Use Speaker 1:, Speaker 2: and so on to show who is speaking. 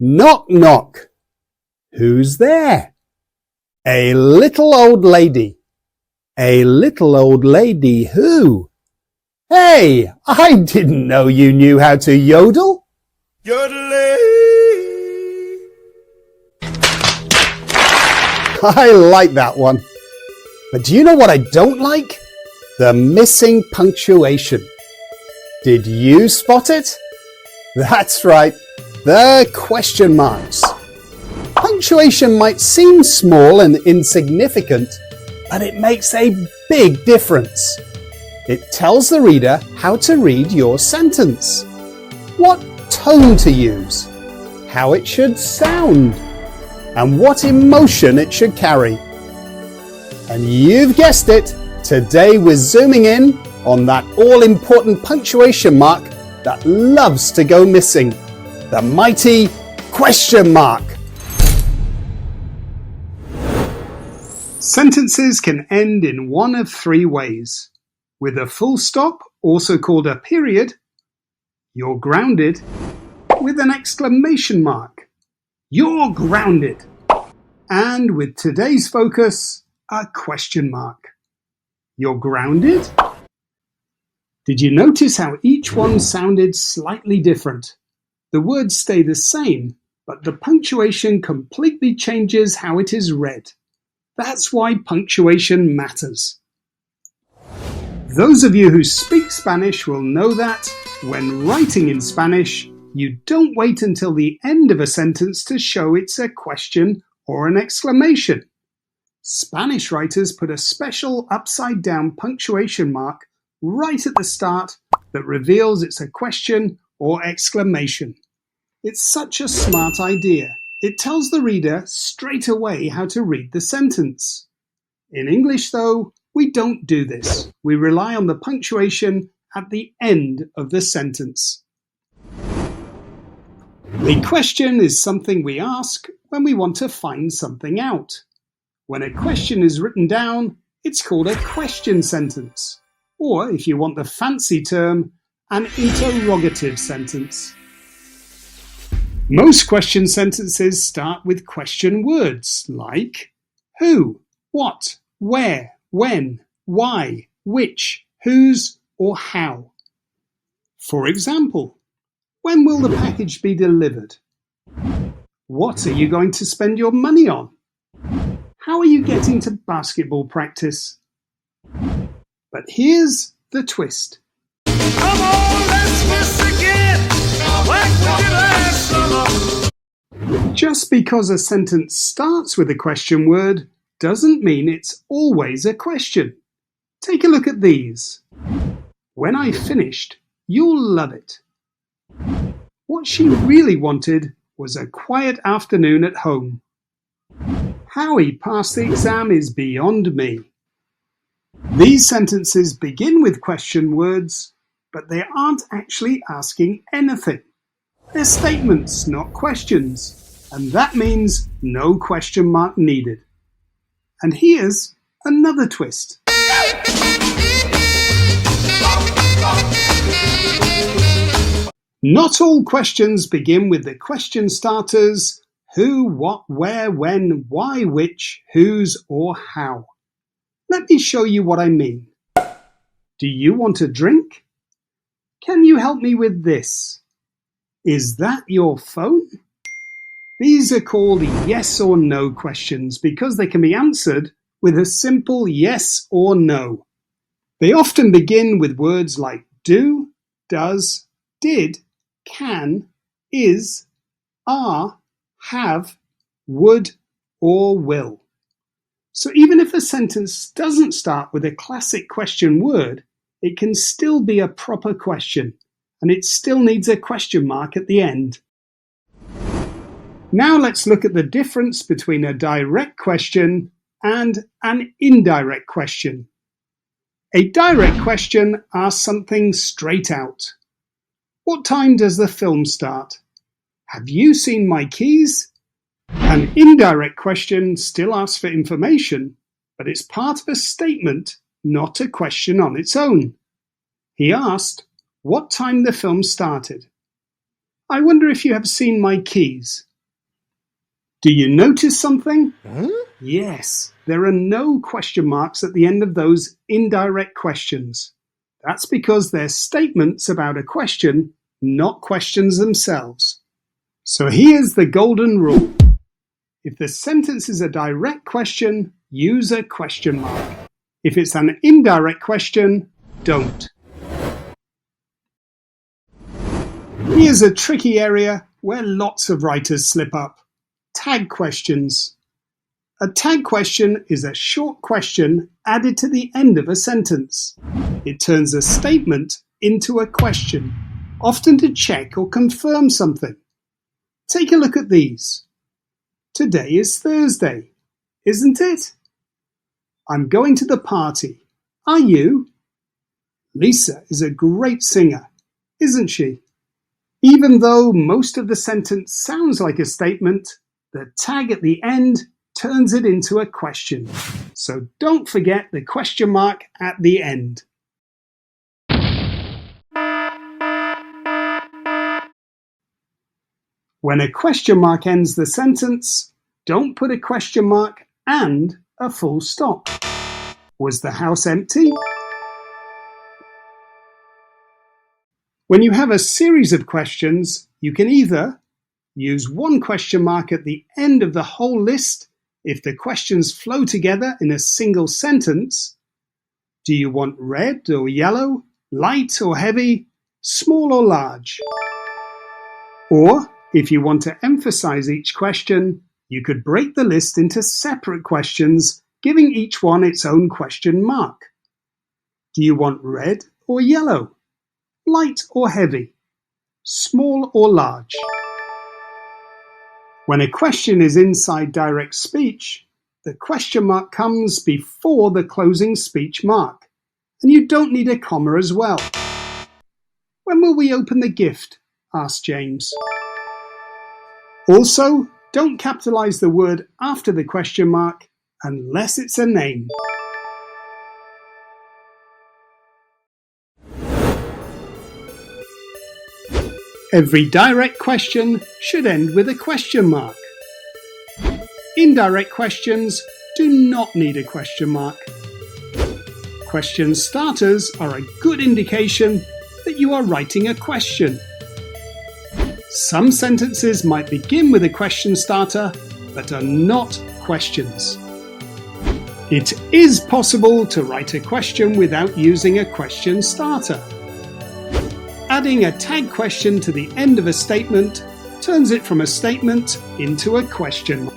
Speaker 1: Knock, knock. Who's there? A little old lady. A little old lady who? Hey, I didn't know you knew how to yodel.
Speaker 2: Yodeling.
Speaker 1: I like that one. But do you know what I don't like? The missing punctuation. Did you spot it? That's right, the question marks. Punctuation might seem small and insignificant, but it makes a big difference. It tells the reader how to read your sentence, what tone to use, how it should sound, and what emotion it should carry. And you've guessed it, today we're zooming in on that all-important punctuation mark that loves to go missing, the mighty question mark. Sentences can end in one of three ways. With a full stop, also called a period, you're grounded. With an exclamation mark, you're grounded. And with today's focus, a question mark. You're grounded? Did you notice how each one sounded slightly different? The words stay the same, but the punctuation completely changes how it is read. That's why punctuation matters. Those of you who speak Spanish will know that when writing in Spanish, you don't wait until the end of a sentence to show it's a question or an exclamation. Spanish writers put a special upside-down punctuation mark right at the start that reveals it's a question or exclamation. It's such a smart idea. It tells the reader straight away how to read the sentence. In English, though, we don't do this. We rely on the punctuation at the end of the sentence. A question is something we ask when we want to find something out. When a question is written down, it's called a question sentence. Or, if you want the fancy term, an interrogative sentence. Most question sentences start with question words like who, what, where, when, why, which, whose, or how. For example, when will the package be delivered? What are you going to spend your money on? How are you getting to basketball practice? But here's the twist.
Speaker 2: Come on, let's kiss again, like we did last summer.
Speaker 1: Just because a sentence starts with a question word doesn't mean it's always a question. Take a look at these. When I finished, you'll love it. What she really wanted was a quiet afternoon at home. How he passed the exam is beyond me. These sentences begin with question words, but they aren't actually asking anything. They're statements, not questions, and that means no question mark needed. And here's another twist. Not all questions begin with the question starters who, what, where, when, why, which, whose, or how. Let me show you what I mean. Do you want a drink? Can you help me with this? Is that your phone? These are called yes or no questions because they can be answered with a simple yes or no. They often begin with words like do, does, did, can, is, are, have, would, or will. So even if a sentence doesn't start with a classic question word, it can still be a proper question, and it still needs a question mark at the end. Now let's look at the difference between a direct question and an indirect question. A direct question asks something straight out. What time does the film start? Have you seen my keys? An indirect question still asks for information, but it's part of a statement, not a question on its own. He asked what time the film started. I wonder if you have seen my keys. Do you notice something? Yes, there are no question marks at the end of those indirect questions. That's because they're statements about a question, not questions themselves. So here's the golden rule. If the sentence is a direct question, use a question mark. If it's an indirect question, don't. Here's a tricky area where lots of writers slip up. Tag questions. A tag question is a short question added to the end of a sentence. It turns a statement into a question, often to check or confirm something. Take a look at these. Today is Thursday, isn't it? I'm going to the party. Are you? Lisa is a great singer, isn't she? Even though most of the sentence sounds like a statement, the tag at the end turns it into a question. So don't forget the question mark at the end. When a question mark ends the sentence, don't put a question mark and a full stop. Was the house empty? When you have a series of questions, you can either use one question mark at the end of the whole list if the questions flow together in a single sentence. Do you want red or yellow, light or heavy, small or large? Or, if you want to emphasize each question, you could break the list into separate questions, giving each one its own question mark. Do you want red or yellow, light or heavy, small or large? When a question is inside direct speech, the question mark comes before the closing speech mark, and you don't need a comma as well. When will we open the gift? Asked James. Also, don't capitalize the word after the question mark unless it's a name. Every direct question should end with a question mark. Indirect questions do not need a question mark. Question starters are a good indication that you are writing a question. Some sentences might begin with a question starter, but are not questions. It is possible to write a question without using a question starter. Adding a tag question to the end of a statement turns it from a statement into a question.